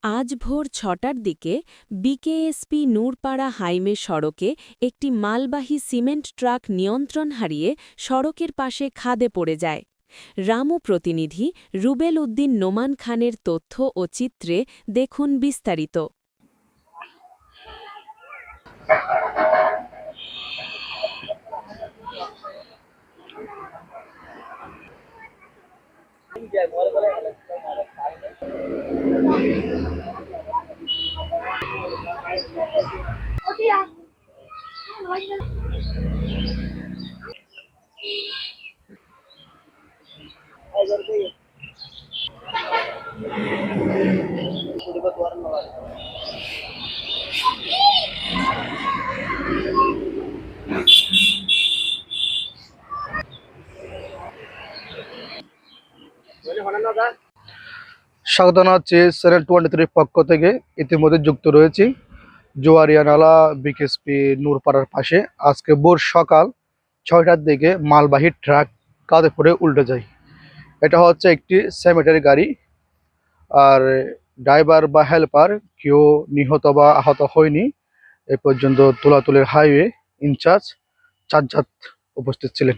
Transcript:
আজ ভোর ৬টার দিকে বিকেএসপি নূরপাড়া হাইওয়ে সড়কে একটি মালবাহী সিমেন্ট ট্রাক নিয়ন্ত্রণ হারিয়ে সড়কের পাশে খাদে পড়ে যায়। রামু প্রতিনিধি রুবেল উদ্দিন নোমান খানের তথ্য ও চিত্রে দেখুন বিস্তারিত। স্বাগত জানাচ্ছি চ্যানেল 23 পক্ষ থেকে। ইতিমধ্যে যুক্ত রয়েছি জোয়ারিয়া নালা বিকেএসপি নূরপাড়ার পাশে। আজকে ভোর সকাল ৬টার দিকে মালবাহী ট্রাক কাঁধে পড়ে উল্টে যায়। এটা হচ্ছে একটি সেমেটারি গাড়ি, আর ড্রাইভার বা হেল্পার কেউ নিহত বা আহত হয়নি। এ পর্যন্ত তুলাতুলির হাইওয়ে ইনচার্জ সাজ্জাদ উপস্থিত ছিলেন।